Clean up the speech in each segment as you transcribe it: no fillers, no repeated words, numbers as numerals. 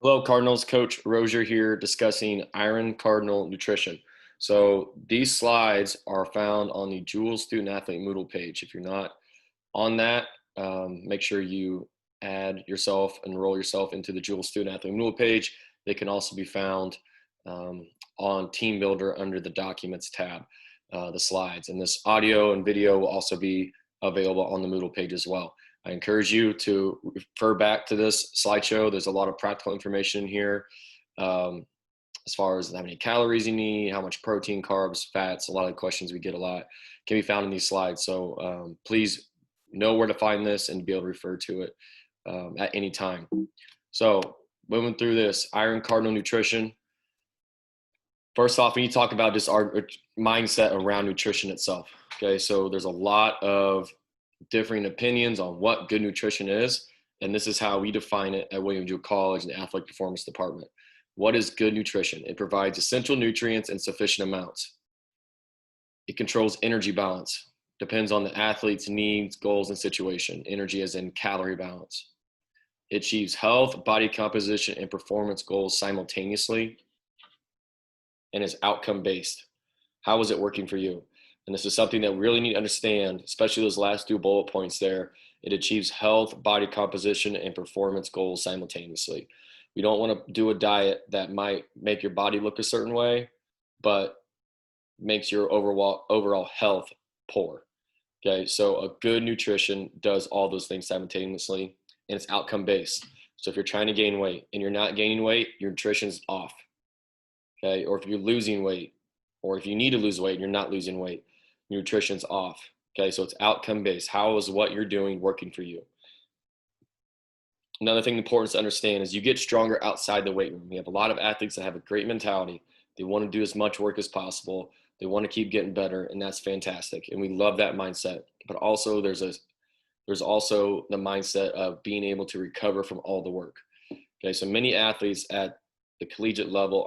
Hello, Cardinals. Coach Rozier here discussing Iron Cardinal Nutrition. So these slides are found on the Jules Student Athlete Moodle page. If you're not on that, make sure you add yourself, enroll yourself into the Jules Student Athlete Moodle page. They can also be found on Team Builder under the Documents tab, the slides. And this audio and video will also be available on the Moodle page as well. I encourage you to refer back to this slideshow. There's a lot of practical information here as far as how many calories you need, how much protein, carbs, fats. A lot of the questions we get a lot can be found in these slides. So please know where to find this and be able to refer to it at any time. So moving through this, Iron Cardinal Nutrition. First off, we need to talk about just our mindset around nutrition itself. Okay, so there's a lot of differing opinions on what good nutrition is, and this is how we define it at William Jewell College in the Athletic Performance Department. What is good nutrition? It provides essential nutrients in sufficient amounts. It controls energy balance, depends on the athlete's needs, goals, and situation. Energy as in calorie balance. It achieves health, body composition, and performance goals simultaneously, and is outcome-based. How is it working for you? And this is something that we really need to understand, especially those last two bullet points there. It achieves health, body composition, and performance goals simultaneously. We don't want to do a diet that might make your body look a certain way, but makes your overall health poor. Okay, so a good nutrition does all those things simultaneously, and it's outcome-based. So if you're trying to gain weight and you're not gaining weight, your nutrition's off. Okay, or if you're losing weight, or if you need to lose weight and you're not losing weight, nutrition's off. Okay, so it's outcome based. How is what you're doing working for you? Another thing important to understand is you get stronger outside the weight room. We have a lot of athletes that have a great mentality. They want to do as much work as possible. They want to keep getting better, and that's fantastic. And we love that mindset. But also there's also the mindset of being able to recover from all the work. Okay, so many athletes at the collegiate level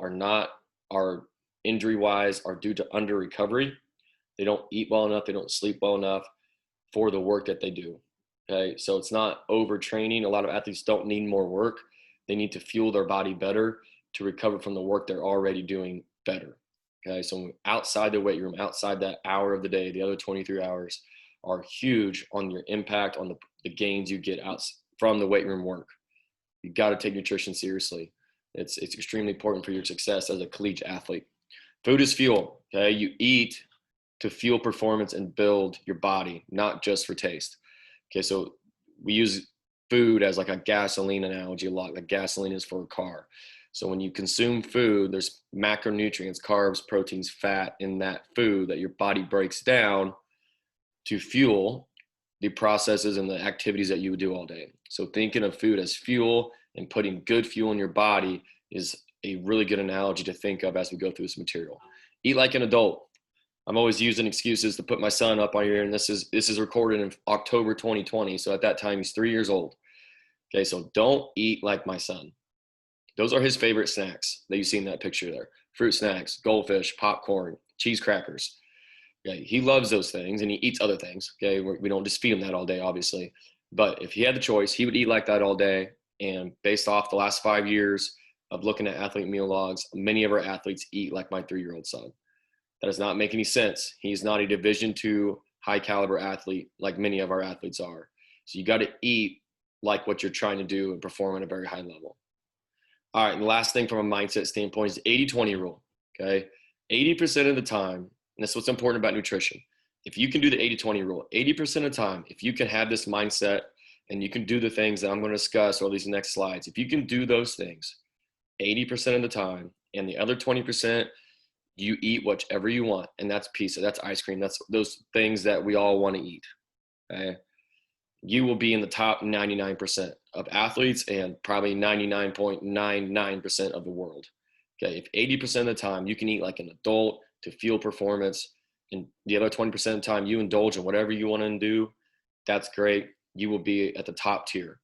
are injury-wise are due to under recovery. They don't eat well enough. They don't sleep well enough for the work that they do. Okay, so it's not overtraining. A lot of athletes don't need more work. They need to fuel their body better to recover from the work they're already doing better. Okay, so outside the weight room, outside that hour of the day, the other 23 hours are huge on your impact on the gains you get out from the weight room work. You got to take nutrition seriously. It's extremely important for your success as a collegiate athlete. Food is fuel. Okay, you eat to fuel performance and build your body, not just for taste. Okay, so we use food as like a gasoline analogy a lot. Like gasoline is for a car. So when you consume food, there's macronutrients, carbs, proteins, fat in that food that your body breaks down to fuel the processes and the activities that you would do all day. So thinking of food as fuel and putting good fuel in your body is a really good analogy to think of as we go through this material. Eat like an adult. I'm always using excuses to put my son up on here, and this is recorded in October 2020. So at that time, he's 3 years old. Okay, so don't eat like my son. Those are his favorite snacks that you see in that picture there. Fruit snacks, goldfish, popcorn, cheese crackers. Okay, he loves those things, and he eats other things. Okay, we don't just feed him that all day, obviously. But if he had the choice, he would eat like that all day. And based off the last 5 years of looking at athlete meal logs, many of our athletes eat like my 3-year-old son. That does not make any sense. He's not a Division II high caliber athlete like many of our athletes are. So you got to eat like what you're trying to do and perform at a very high level. All right, and the last thing from a mindset standpoint is the 80-20 rule, okay? 80% of the time, and that's what's important about nutrition. If you can do the 80-20 rule, 80% of the time, if you can have this mindset and you can do the things that I'm going to discuss or these next slides, if you can do those things 80% of the time, and the other 20%, you eat whatever you want, and that's pizza, that's ice cream, that's those things that we all want to eat, okay? You will be in the top 99% of athletes and probably 99.99% of the world, okay? If 80% of the time you can eat like an adult to fuel performance, and the other 20% of the time you indulge in whatever you want to do, that's great. You will be at the top tier,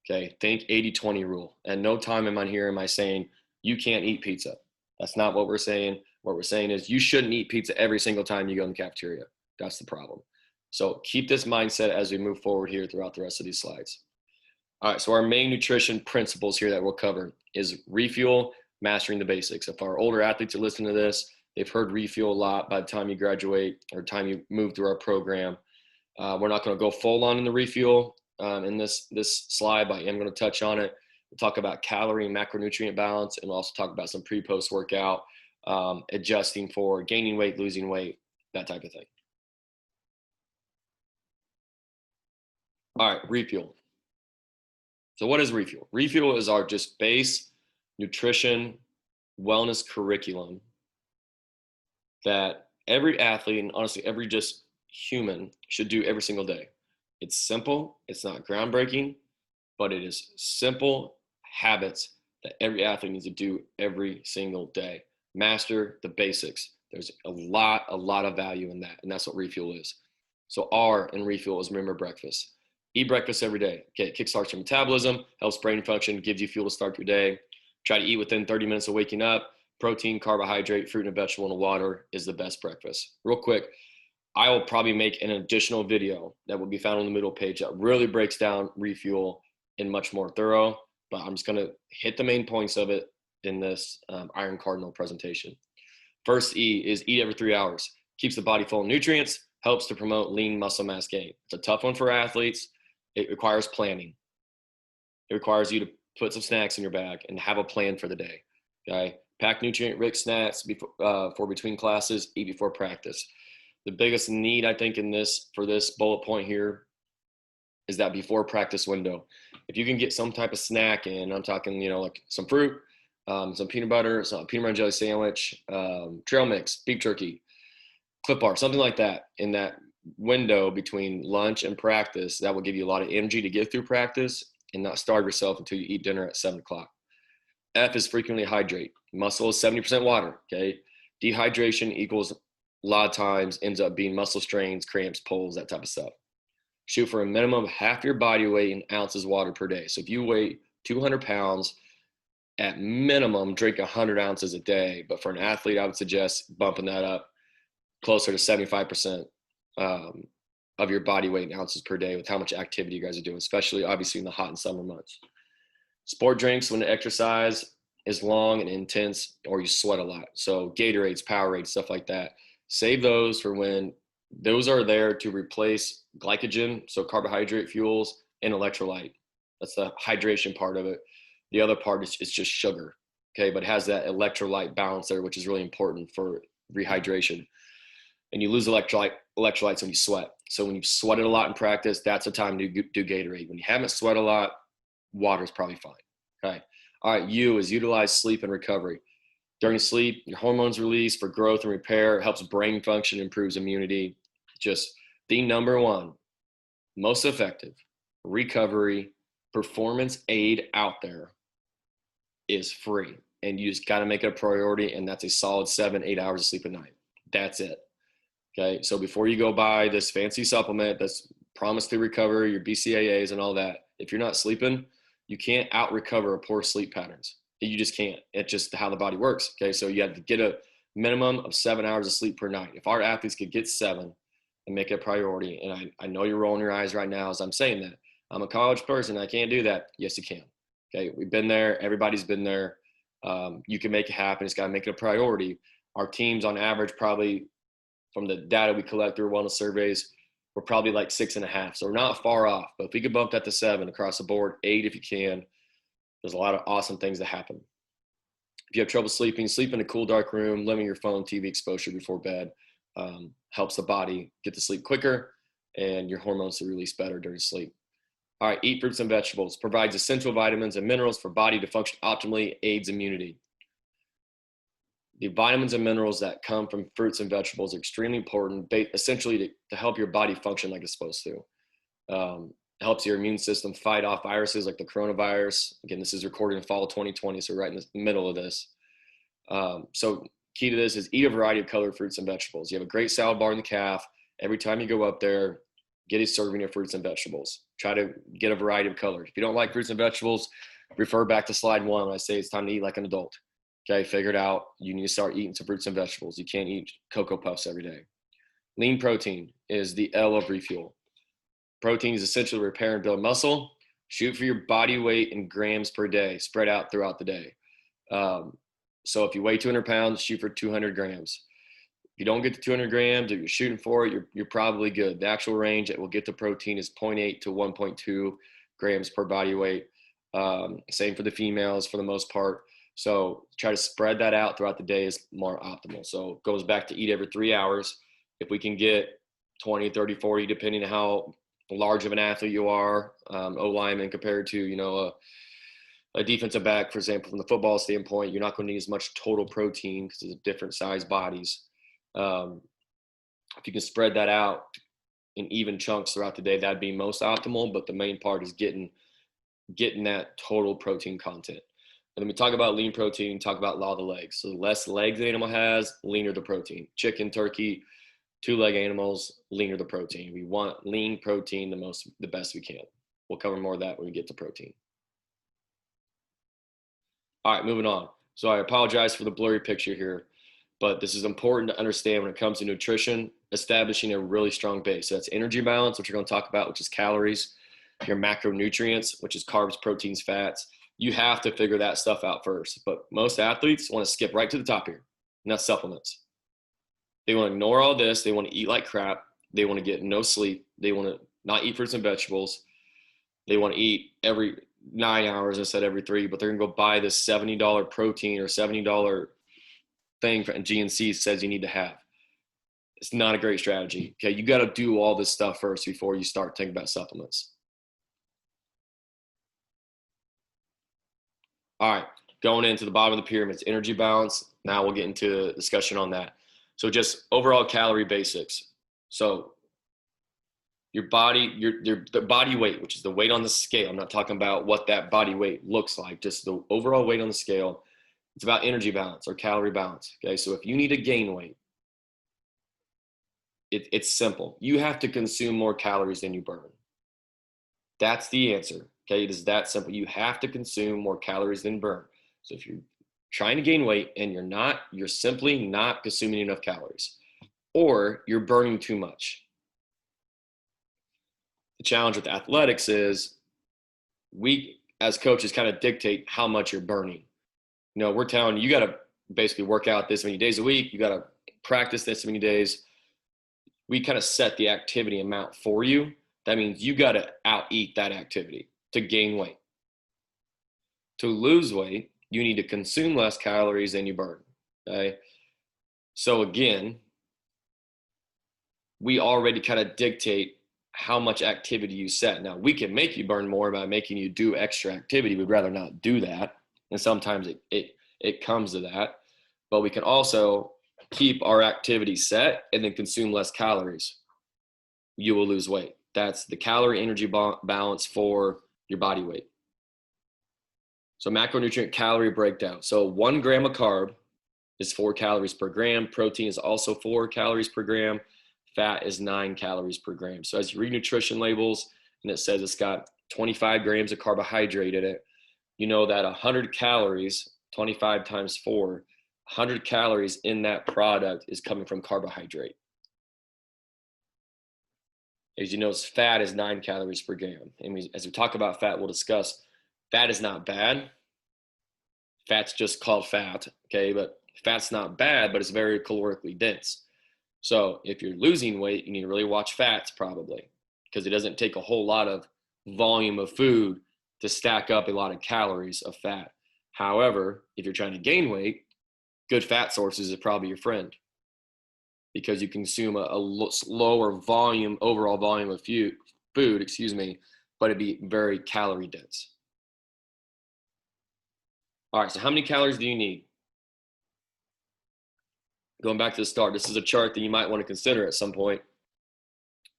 okay? Think 80-20 rule. And no time am I saying you can't eat pizza. That's not what we're saying. What we're saying is you shouldn't eat pizza every single time you go in the cafeteria. That's the problem. So keep this mindset as we move forward here throughout the rest of these slides. All right, so our main nutrition principles here that we'll cover is refuel, mastering the basics. If our older athletes are listening to this, they've heard refuel a lot by the time you graduate or time you move through our program. We're not going to go full on in the refuel in this slide, but I am going to touch on it. We'll talk about calorie and macronutrient balance, and we'll also talk about some pre-post workout, adjusting for gaining weight, losing weight, that type of thing. All right, refuel. So what is refuel? Refuel is our just base nutrition wellness curriculum that every athlete and honestly every just human should do every single day. It's simple, it's not groundbreaking, but it is simple habits that every athlete needs to do every single day. Master the basics. There's a lot of value in that, and that's what refuel is. So R in refuel is remember breakfast. Eat breakfast every day. Okay, it kickstarts your metabolism, helps brain function, gives you fuel to start your day. Try to eat within 30 minutes of waking up. Protein, carbohydrate, fruit and vegetable, and water is the best breakfast. Real quick, I will probably make an additional video that will be found on the middle page that really breaks down refuel in much more thorough, but I'm just gonna hit the main points of it in this Iron Cardinal presentation. First E is eat every 3 hours. Keeps the body full of nutrients, helps to promote lean muscle mass gain. It's a tough one for athletes. It requires planning. It requires you to put some snacks in your bag and have a plan for the day, okay? Pack nutrient-rich snacks for between classes, eat before practice. The biggest need, I think, for this bullet point here is that before practice window. If you can get some type of snack in, I'm talking, like some fruit, some peanut butter, some peanut butter and jelly sandwich, trail mix, beef jerky, Clif Bar, something like that in that window between lunch and practice, that will give you a lot of energy to get through practice and not starve yourself until you eat dinner at 7 o'clock. F is frequently hydrate. Muscle is 70% water, okay? Dehydration equals a lot of times ends up being muscle strains, cramps, pulls, that type of stuff. Shoot for a minimum of half your body weight in ounces water per day. So if you weigh 200 pounds, at minimum, drink 100 ounces a day. But for an athlete, I would suggest bumping that up closer to 75% of your body weight in ounces per day with how much activity you guys are doing, especially obviously in the hot and summer months. Sport drinks when the exercise is long and intense or you sweat a lot. So Gatorades, Powerades, stuff like that. Save those for when those are there to replace glycogen, so carbohydrate fuels, and electrolyte. That's the hydration part of it. The other part is just sugar, okay? But it has that electrolyte balance there, which is really important for rehydration. And you lose electrolytes when you sweat. So when you've sweated a lot in practice, that's the time to do Gatorade. When you haven't sweat a lot, water is probably fine, okay? All right, U is utilize sleep and recovery. During sleep, your hormones release for growth and repair, helps brain function, improves immunity. Just the number one most effective recovery performance aid out there is free. And you just got to make it a priority, and that's a solid 7-8 hours of sleep a night. That's it. Okay, so before you go buy this fancy supplement that's promised to recover your BCAAs and all that, if you're not sleeping, you can't out-recover poor sleep patterns. You just can't. It's just how the body works. Okay, so you have to get a minimum of 7 hours of sleep per night. If our athletes could get 7 and make it a priority, and I know you're rolling your eyes right now as I'm saying that. I'm a college person. I can't do that. Yes, you can. Okay, we've been there. Everybody's been there. You can make it happen. It's got to make it a priority. Our teams on average probably, from the data we collect through wellness surveys, we're probably like 6.5. So we're not far off. But if we could bump that to 7 across the board, 8 if you can, there's a lot of awesome things that happen. If you have trouble sleeping, sleep in a cool, dark room, limit your phone, TV exposure before bed. Helps the body get to sleep quicker and your hormones to release better during sleep. All right, eat fruits and vegetables. Provides essential vitamins and minerals for body to function optimally, aids immunity. The vitamins and minerals that come from fruits and vegetables are extremely important, essentially to help your body function like it's supposed to. It helps your immune system fight off viruses like the coronavirus. Again, this is recorded in fall of 2020, so right in the middle of this. So key to this is eat a variety of colored fruits and vegetables. You have a great salad bar in the calf. Every time you go up there, get a serving of fruits and vegetables. Try to get a variety of colors. If you don't like fruits and vegetables, refer back to slide 1 when I say it's time to eat like an adult. Okay, figure it out. You need to start eating some fruits and vegetables. You can't eat Cocoa Puffs every day. Lean protein is the L of refuel. Protein is essential to repair and build muscle. Shoot for your body weight in grams per day, spread out throughout the day. So if you weigh 200 pounds, shoot for 200 grams. If you don't get to 200 grams, if you're shooting for it, you're probably good. The actual range that will get the protein is 0.8 to 1.2 grams per body weight. Same for the females for the most part. So try to spread that out throughout the day is more optimal. So it goes back to eat every 3 hours. If we can get 20, 30, 40, depending on how large of an athlete you are, O-lineman compared to, you know, a defensive back, for example, from the football standpoint, you're not going to need as much total protein because it's different size bodies. If you can spread that out in even chunks throughout the day, that'd be most optimal. But the main part is getting that total protein content. And then we talk about lean protein, talk about law of the legs. So the less legs the animal has, leaner the protein. Chicken, turkey, 2-leg animals, leaner the protein. We want lean protein the best we can. We'll cover more of that when we get to protein. All right, moving on. So I apologize for the blurry picture here, but this is important to understand when it comes to nutrition, establishing a really strong base. So that's energy balance, which we're going to talk about, which is calories, your macronutrients, which is carbs, proteins, fats. You have to figure that stuff out first. But most athletes want to skip right to the top here, and that's supplements. They want to ignore all this. They want to eat like crap. They want to get no sleep. They want to not eat fruits and vegetables. They want to eat every 9 hours instead of every 3, but they're going to go buy this $70 protein or $70 thing from GNC says you need to have. It's not a great strategy. Okay, you got to do all this stuff first before you start thinking about supplements. All right, going into the bottom of the pyramid, it's energy balance. Now we'll get into a discussion on that. So just overall calorie basics. So your body, the body weight, which is the weight on the scale. I'm not talking about what that body weight looks like, just the overall weight on the scale. It's about energy balance or calorie balance. Okay, so if you need to gain weight, it's simple. You have to consume more calories than you burn. That's the answer. Okay, it is that simple. You have to consume more calories than burn. So if you're trying to gain weight and you're simply not consuming enough calories, or you're burning too much. The challenge with athletics is we as coaches kind of dictate how much you're burning. You know, we're telling you got to basically work out this many days a week. You got to practice this many days. We kind of set the activity amount for you. That means you got to out eat that activity to gain weight. To lose weight, you need to consume less calories than you burn. Okay. So again, we already kind of dictate how much activity you set. Now, we can make you burn more by making you do extra activity. We'd rather not do that. And sometimes it comes to that. But we can also keep our activity set and then consume less calories. You will lose weight. That's the calorie energy balance for your body weight. So macronutrient calorie breakdown. So 1 gram of carb is 4 calories per gram. Protein is also 4 calories per gram. Fat is 9 calories per gram. So as you read nutrition labels and it says it's got 25 grams of carbohydrate in it, you know that 100 calories, 25 times 4, 100 calories in that product is coming from carbohydrate. As you notice, fat is 9 calories per gram. And as we talk about fat, we'll discuss fat is not bad. Fat's just called fat, okay? But fat's not bad, but it's very calorically dense. So if you're losing weight, you need to really watch fats probably, because it doesn't take a whole lot of volume of food to stack up a lot of calories of fat. However, if you're trying to gain weight, good fat sources are probably your friend, because you consume a lower volume, overall volume of food, but it'd be very calorie dense. All right, so how many calories do you need? Going back to the start, this is a chart that you might want to consider at some point.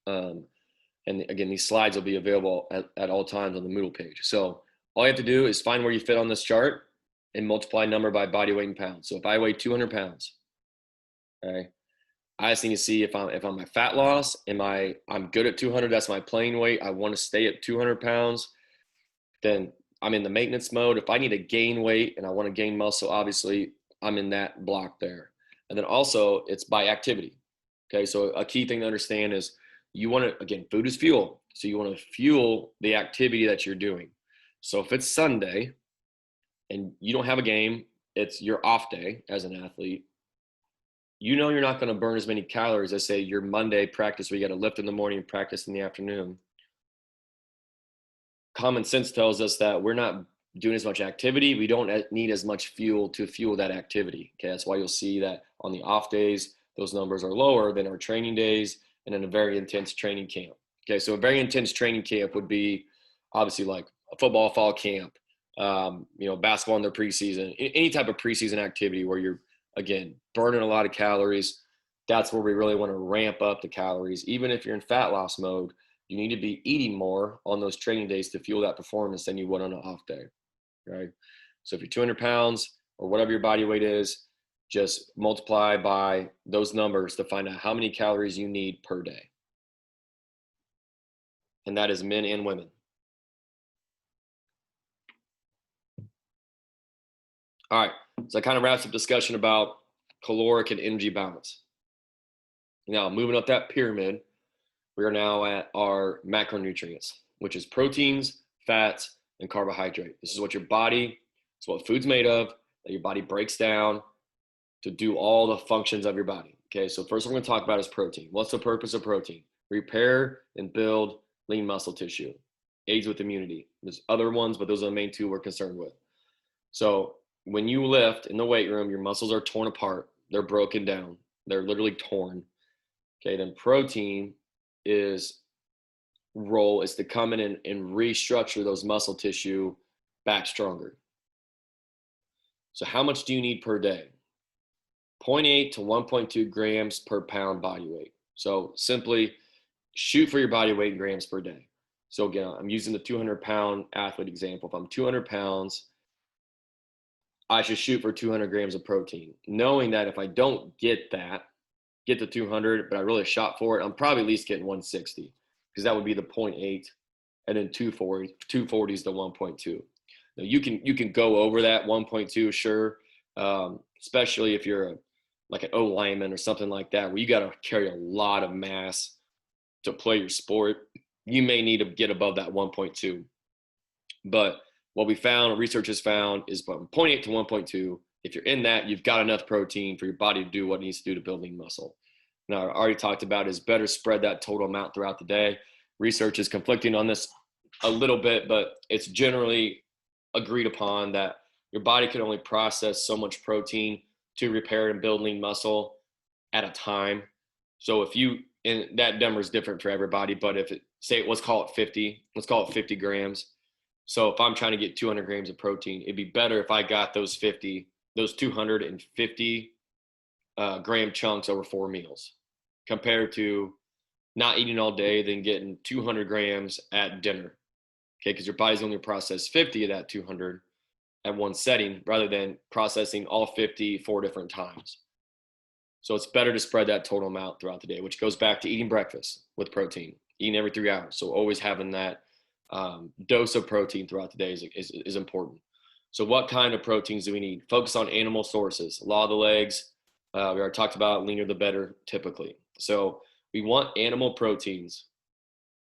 And again, these slides will be available at all times on the Moodle page. So all you have to do is find where you fit on this chart and multiply number by body weight in pounds. So if I weigh 200 pounds, okay, I just need to see if I'm at fat loss, I'm good at 200, that's my playing weight. I want to stay at 200 pounds, then I'm in the maintenance mode. If I need to gain weight and I want to gain muscle, obviously I'm in that block there. And then also it's by activity. Okay, so a key thing to understand is you want to, again, food is fuel. So you want to fuel the activity that you're doing. So if it's Sunday and you don't have a game, it's your off day as an athlete, you know you're not going to burn as many calories as, say, your Monday practice where you got to lift in the morning and practice in the afternoon. Common sense tells us that we're not doing as much activity. We don't need as much fuel to fuel that activity. Okay, that's why you'll see that on the off days, those numbers are lower than our training days and in a very intense training camp. Okay, so a very intense training camp would be obviously like a football fall camp, basketball in their preseason, any type of preseason activity where you're, again, burning a lot of calories. That's where we really want to ramp up the calories. Even if you're in fat loss mode, you need to be eating more on those training days to fuel that performance than you would on an off day, right? So if you're 200 pounds or whatever your body weight is, just multiply by those numbers to find out how many calories you need per day. And that is men and women. All right, so that kind of wraps up discussion about caloric and energy balance. Now, moving up that pyramid, we are now at our macronutrients, which is proteins, fats, and carbohydrate. This is what your body, it's what food's made of, that your body breaks down to do all the functions of your body. Okay, so first we're going to talk about is protein. What's the purpose of protein? Repair and build lean muscle tissue, aids with immunity. There's other ones, but those are the main two we're concerned with. So when you lift in the weight room, your muscles are torn apart. They're broken down. They're literally torn. Okay, then protein role is to come in and restructure those muscle tissue back stronger. So how much do you need per day? 0.8 to 1.2 grams per pound body weight. So simply shoot for your body weight in grams per day. So again, I'm using the 200-pound athlete example. If I'm 200 pounds, I should shoot for 200 grams of protein, knowing that if I don't get the 200, but I really shot for it, I'm probably at least getting 160, because that would be the 0.8, and then 240 is the 1.2. Now you can go over that 1.2, sure, especially if you're like an O lineman or something like that, where you got to carry a lot of mass to play your sport. You may need to get above that 1.2. But what we found, research has found, is from 0.8 to 1.2, if you're in that, you've got enough protein for your body to do what it needs to do to build lean muscle. Now, I already talked about is better spread that total amount throughout the day. Research is conflicting on this a little bit, but it's generally agreed upon that your body can only process so much protein to repair and build lean muscle at a time. So if you, and that number is different for everybody, but if it, say, let's call it 50 grams. So if I'm trying to get 200 grams of protein, it'd be better if I got those 250 gram chunks over 4 meals, compared to not eating all day, then getting 200 grams at dinner. Okay, because your body's only process 50 of that 200 at one setting, rather than processing all 50 4 different times. So it's better to spread that total amount throughout the day, which goes back to eating breakfast with protein, eating every 3 hours. So always having that dose of protein throughout the day is important. So what kind of proteins do we need? Focus on animal sources. Law of the legs. We already talked about leaner the better typically. So we want animal proteins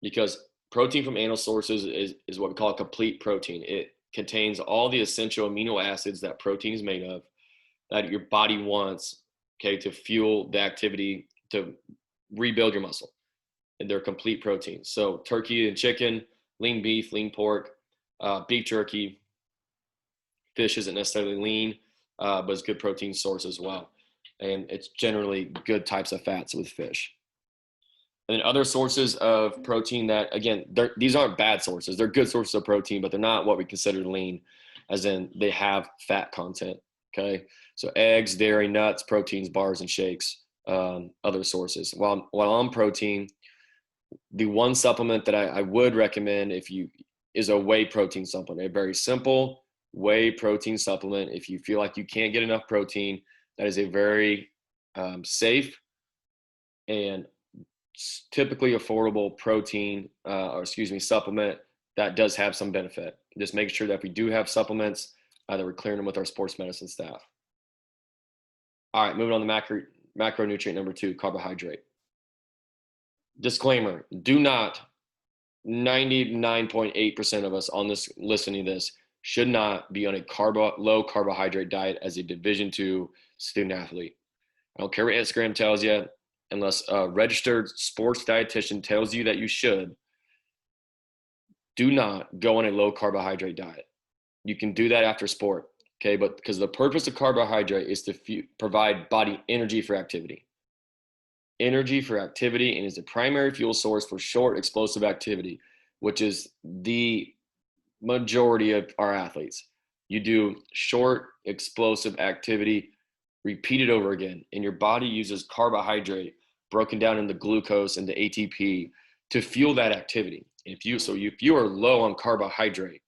because protein from animal sources is what we call a complete protein. It contains all the essential amino acids that protein is made of, that your body wants, okay, to fuel the activity to rebuild your muscle. And they're complete proteins. So turkey and chicken, lean beef, lean pork, beef jerky. Fish isn't necessarily lean, but it's a good protein source as well. And it's generally good types of fats with fish. And then other sources of protein that, again, these aren't bad sources. They're good sources of protein, but they're not what we consider lean, as in they have fat content, okay? So eggs, dairy, nuts, proteins, bars, and shakes, other sources. While on protein, the one supplement that I would recommend is a whey protein supplement, a very simple whey protein supplement. If you feel like you can't get enough protein, that is a very safe and typically affordable protein, supplement that does have some benefit. Just make sure that if we do have supplements, that we're clearing them with our sports medicine staff. All right, moving on to macronutrient number 2, carbohydrate. disclaimer, do not, 99.8% of us on this listening to this should not be on a low carbohydrate diet as a Division II student athlete. I don't care what Instagram tells you, unless a registered sports dietitian tells you that you should. Do not go on a low carbohydrate diet. You can do that after sport, okay? But because the purpose of carbohydrate is to provide body energy for activity. Energy for activity, and is the primary fuel source for short explosive activity, which is the majority of our athletes. You do short explosive activity repeated over again, and your body uses carbohydrate broken down into glucose and the ATP to fuel that activity. If you are low on carbohydrate,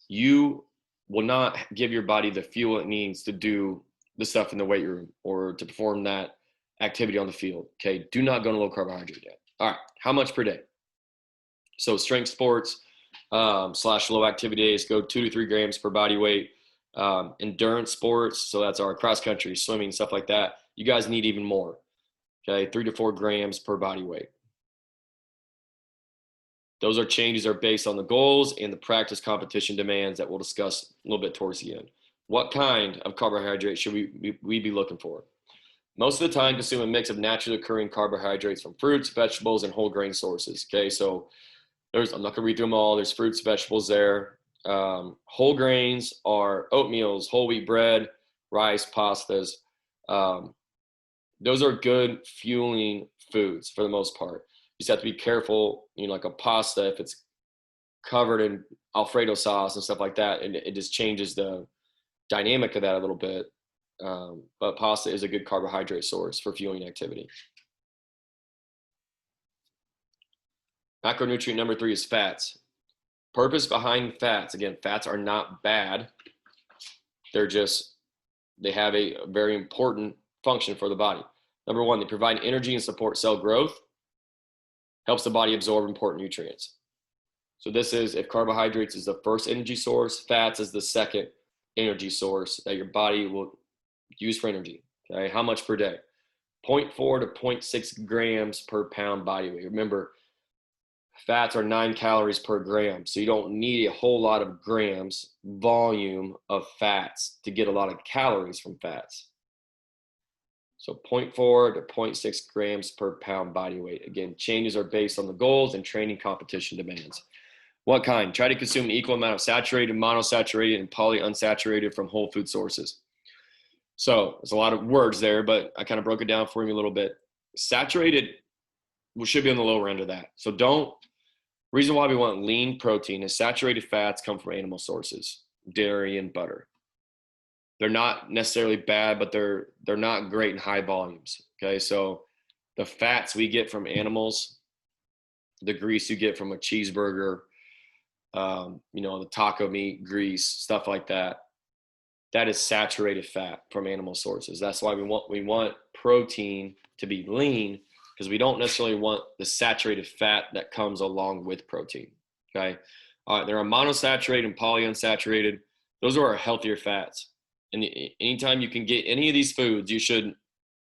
you will not give your body the fuel it needs to do the stuff in the weight room or to perform that activity on the field. Okay, do not go on a low carbohydrate diet. All right, how much per day? So strength sports / low activity days, go 2 to 3 grams per body weight. Endurance sports, so that's our cross country, swimming, stuff like that, you guys need even more. Okay, 3 to 4 grams per body weight. Those changes are based on the goals and the practice competition demands that we'll discuss a little bit towards the end. What kind of carbohydrate should we be looking for? Most of the time, consume a mix of naturally occurring carbohydrates from fruits, vegetables, and whole grain sources. Okay, so I'm not gonna read through them all. There's fruits, vegetables there. Whole grains are oatmeals, whole wheat bread, rice, pastas. Those are good fueling foods for the most part. You just have to be careful, like a pasta, if it's covered in Alfredo sauce and stuff like that, and it just changes the dynamic of that a little bit. But pasta is a good carbohydrate source for fueling activity. Macronutrient number 3 is fats. Purpose behind fats. Again, fats are not bad. They have a very important function for the body. Number 1, they provide energy and support cell growth. Helps the body absorb important nutrients. So this is, if carbohydrates is the first energy source, fats is the second energy source that your body will use for energy. Okay, how much per day? 0.4 to 0.6 grams per pound body weight. Remember, fats are 9 calories per gram, so you don't need a whole lot of grams volume of fats to get a lot of calories from fats. So 0.4 to 0.6 grams per pound body weight. Again, changes are based on the goals and training competition demands. What kind? Try to consume an equal amount of saturated, monosaturated, and polyunsaturated from whole food sources. So there's a lot of words there, but I kind of broke it down for you a little bit. Saturated should be on the lower end of that. So reason why we want lean protein is saturated fats come from animal sources, dairy and butter. They're not necessarily bad, but they're not great in high volumes. Okay, so the fats we get from animals, the grease you get from a cheeseburger, the taco meat grease, stuff like that, that is saturated fat from animal sources. That's why we want protein to be lean, because we don't necessarily want the saturated fat that comes along with protein. Okay, all right, there are monosaturated and polyunsaturated. Those are our healthier fats. And anytime you can get any of these foods, you should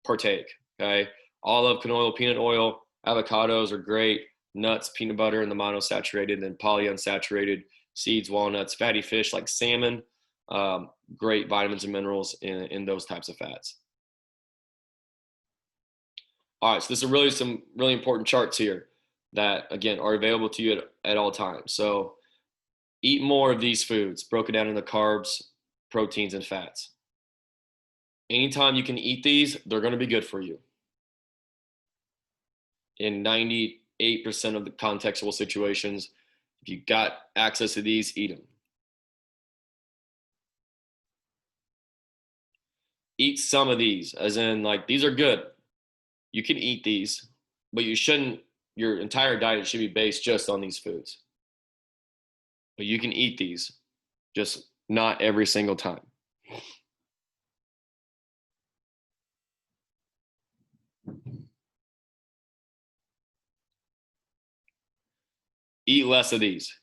partake. Okay, olive, canola oil, peanut oil, avocados are great. Nuts, peanut butter, and the monosaturated, and then polyunsaturated seeds, walnuts, fatty fish like salmon. Great vitamins and minerals in those types of fats. All right, so this is some really important charts here that, again, are available to you at all times. So eat more of these foods, broken down into carbs, proteins, and fats. Anytime you can eat these, they're going to be good for you. In 98% of the contextual situations, if you got access to these, eat them. Eat some of these, as in, like, these are good. You can eat these, but you shouldn't, your entire diet should be based just on these foods. But you can eat these, just not every single time. Eat less of these.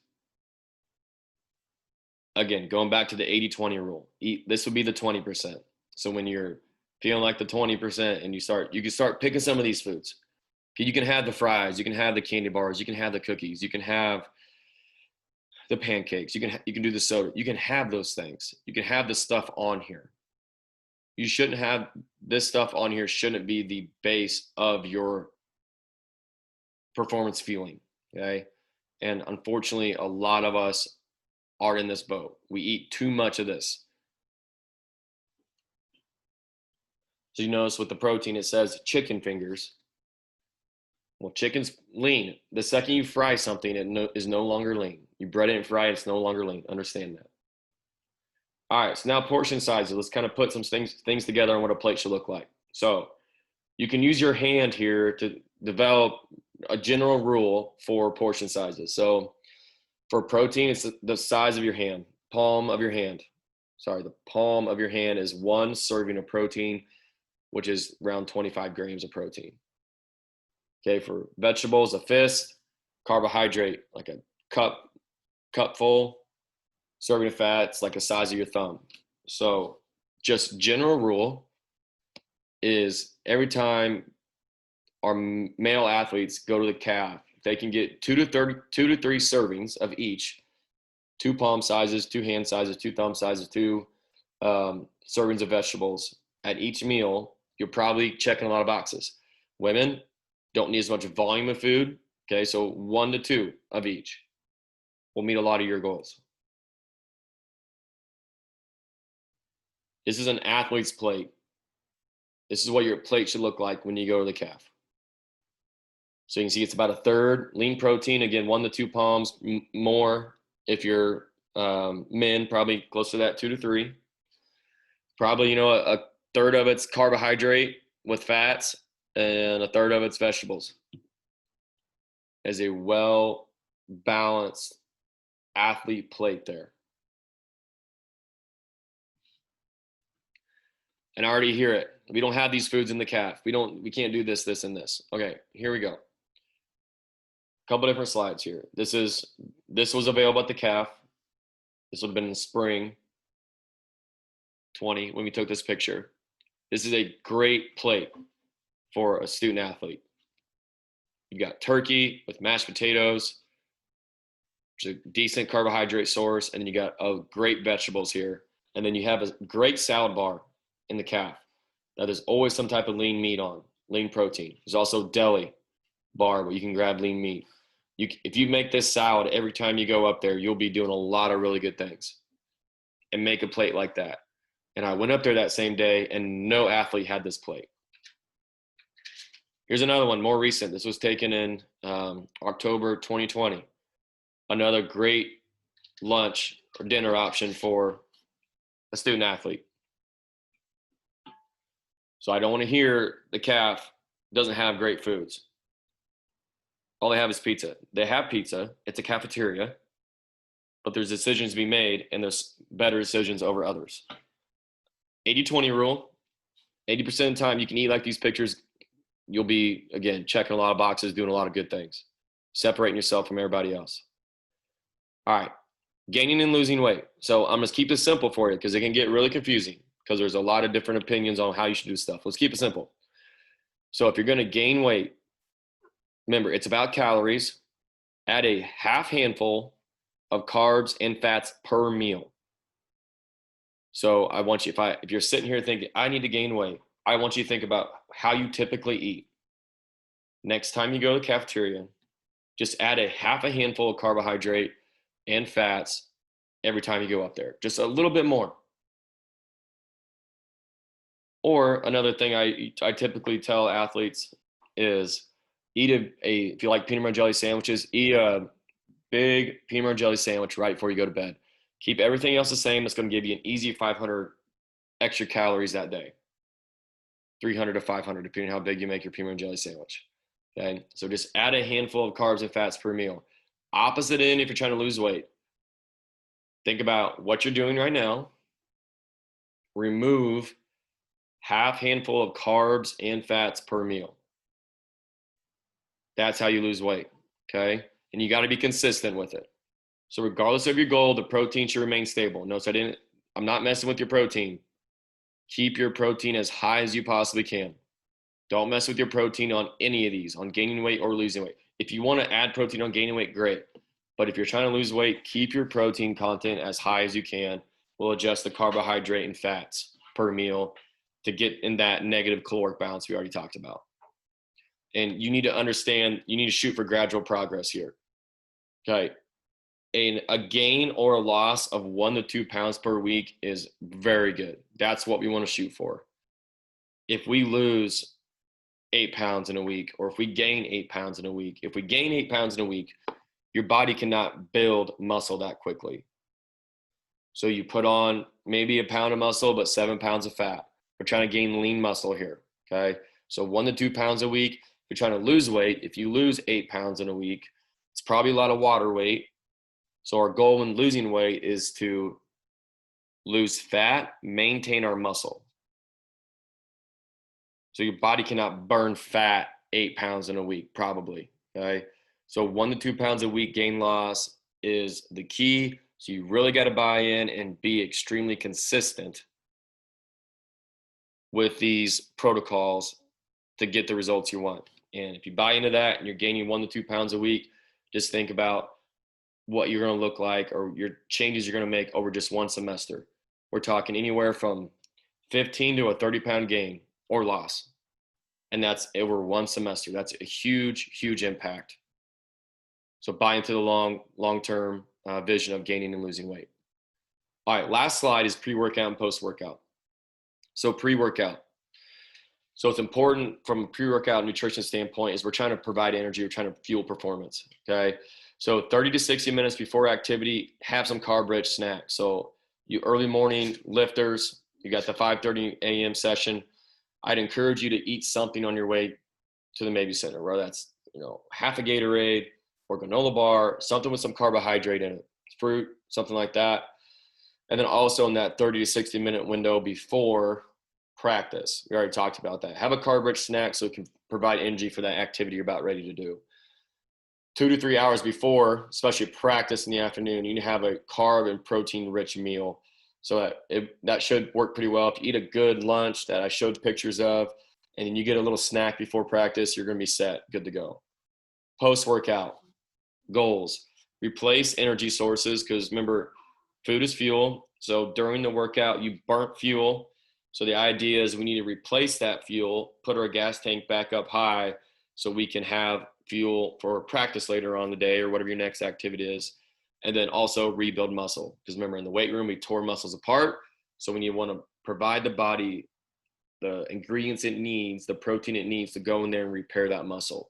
Again, going back to the 80-20 rule. This would be the 20%. So when you're feeling like the 20% and you can start picking some of these foods. You can have the fries, you can have the candy bars, you can have the cookies, you can have the pancakes, you can do the soda, you can have those things, you can have the stuff on here. You shouldn't have this stuff on here. Shouldn't be the base of your performance fueling. Okay, and unfortunately a lot of us are in this boat. We eat too much of this. So you notice with the protein it says chicken fingers. Well, chicken's lean. The second you fry something, it is no longer lean. You bread it and fry it, it's no longer lean. Understand that. All right, so now portion sizes. Let's kind of put some things together on what a plate should look like. So you can use your hand here to develop a general rule for portion sizes. So for protein, it's the size of your hand, palm of your hand. Sorry, the palm of your hand is 1 serving of protein, which is around 25 grams of protein. Okay, for vegetables, a fist. Carbohydrate, like a cup full. Serving of fats, like the size of your thumb. So just general rule is every time our male athletes go to the calf, they can get 2 to 3 servings of each, 2 palm sizes, 2 hand sizes, 2 thumb sizes, 2 servings of vegetables at each meal. You're probably checking a lot of boxes. Women don't need as much volume of food. Okay, so 1 to 2 of each will meet a lot of your goals. This is an athlete's plate. This is what your plate should look like when you go to the calf. So you can see it's about a third lean protein. Again, 1 to 2 palms more if you're men, probably close to that, 2 to 3. Probably, a third of it's carbohydrate with fats and a third of it's vegetables. As a well-balanced athlete plate there. And I already hear it. We don't have these foods in the calf. We can't do this, this, and this. Okay, here we go. A couple different slides here. This was available at the calf. This would have been in spring 20 when we took this picture. This is a great plate for a student athlete. You've got turkey with mashed potatoes, which is a decent carbohydrate source, and then you got great vegetables here. And then you have a great salad bar in the calf. Now there's always some type of lean meat on, lean protein. There's also deli bar where you can grab lean meat. If you make this salad every time you go up there, you'll be doing a lot of really good things. And make a plate like that. And I went up there that same day and no athlete had this plate. Here's another one, more recent. This was taken in October 2020. Another great lunch or dinner option for a student athlete. So I don't want to hear the calf doesn't have great foods. All they have is pizza. They have pizza. It's a cafeteria. But there's decisions to be made, and there's better decisions over others. 80-20 rule. 80% of the time you can eat like these pictures, you'll be, again, checking a lot of boxes, doing a lot of good things. Separating yourself from everybody else. All right. Gaining and losing weight. So I'm going to keep this simple for you because it can get really confusing because there's a lot of different opinions on how you should do stuff. Let's keep it simple. So if you're going to gain weight, remember, it's about calories. Add a half handful of carbs and fats per meal. So I want you, if you're sitting here thinking, I need to gain weight, I want you to think about how you typically eat. Next time you go to the cafeteria, just add a half a handful of carbohydrate and fats every time you go up there. Just a little bit more. Or another thing I typically tell athletes is eat if you like peanut butter jelly sandwiches, eat a big peanut butter jelly sandwich right before you go to bed. Keep everything else the same. It's going to give you an easy 500 extra calories that day. 300 to 500, depending on how big you make your peanut butter jelly sandwich. Okay, so just add a handful of carbs and fats per meal. Opposite end if you're trying to lose weight. Think about what you're doing right now. Remove half handful of carbs and fats per meal. That's how you lose weight, okay? And you got to be consistent with it. So regardless of your goal, the protein should remain stable. Notice I'm not messing with your protein. Keep your protein as high as you possibly can. Don't mess with your protein on any of these, on gaining weight or losing weight. If you want to add protein on gaining weight, great. But if you're trying to lose weight, keep your protein content as high as you can. We'll adjust the carbohydrate and fats per meal to get in that negative caloric balance we already talked about. And you need to understand, you need to shoot for gradual progress here. Okay. A gain or a loss of 1 to 2 pounds per week is very good. That's what we want to shoot for. If we lose 8 pounds in a week, or if we gain 8 pounds in a week, if we gain 8 pounds in a week, your body cannot build muscle that quickly. So you put on maybe a pound of muscle, but 7 pounds of fat. We're trying to gain lean muscle here. Okay. So 1 to 2 pounds a week. If you're trying to lose weight, if you lose 8 pounds in a week, it's probably a lot of water weight. So our goal when losing weight is to lose fat, maintain our muscle. So your body cannot burn fat 8 pounds in a week, probably. Okay. So 1 to 2 pounds a week gain loss is the key. So you really got to buy in and be extremely consistent with these protocols to get the results you want. And if you buy into that and you're gaining 1 to 2 pounds a week, just think about what you're going to look like or your changes you're going to make over just one semester. We're talking anywhere from 15 to a 30-pound gain or loss. And that's over one semester. That's a huge, huge impact. So buy into the long-term vision of gaining and losing weight. All right, last slide is pre-workout and post-workout. So pre-workout. So it's important from a pre-workout nutrition standpoint is we're trying to provide energy, we're trying to fuel performance, okay? So 30 to 60 minutes before activity, have some carb-rich snack. So you early morning lifters, you got the 5:30 a.m. session. I'd encourage you to eat something on your way to the Maybe Center, whether that's, half a Gatorade or granola bar, something with some carbohydrate in it, fruit, something like that. And then also in that 30 to 60 minute window before practice, we already talked about that. Have a carb-rich snack so it can provide energy for that activity you're about ready to do. 2 to 3 hours before, especially practice in the afternoon, you need to have a carb and protein-rich meal. So that should work pretty well. If you eat a good lunch that I showed pictures of, and then you get a little snack before practice, you're going to be set, good to go. Post-workout goals. Replace energy sources because remember, food is fuel. So during the workout, you burnt fuel. So the idea is we need to replace that fuel, put our gas tank back up high so we can have fuel for practice later on the day or whatever your next activity is. And then also rebuild muscle. Because remember, in the weight room, we tore muscles apart. So when you want to provide the body the ingredients it needs, the protein it needs to go in there and repair that muscle.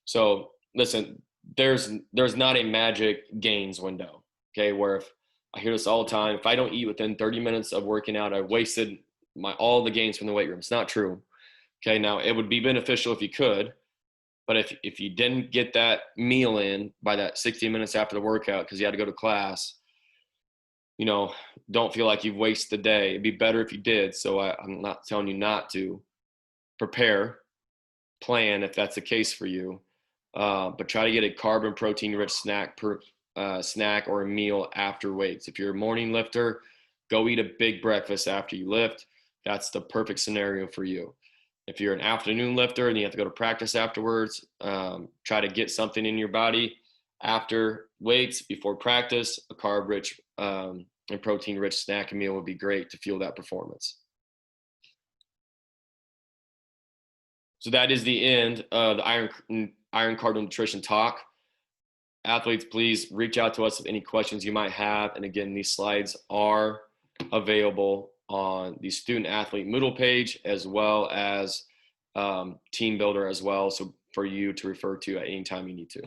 So listen, there's not a magic gains window, okay? Where if I hear this all the time, if I don't eat within 30 minutes of working out, I wasted all the gains from the weight room. It's not true. Okay, now it would be beneficial if you could, but if you didn't get that meal in by that 60 minutes after the workout because you had to go to class, don't feel like you've wasted the day. It'd be better if you did. So I'm not telling you not to prepare, plan if that's the case for you, but try to get a carb and protein rich snack or a meal after weights. If you're a morning lifter, go eat a big breakfast after you lift. That's the perfect scenario for you. If you're an afternoon lifter and you have to go to practice afterwards, try to get something in your body after weights, before practice. A carb-rich and protein-rich snack meal would be great to fuel that performance. So that is the end of the Iron Cardinal Nutrition Talk. Athletes, please reach out to us with any questions you might have. And again, these slides are available on the student athlete Moodle page as well as Team Builder as well. So for you to refer to at any time you need to.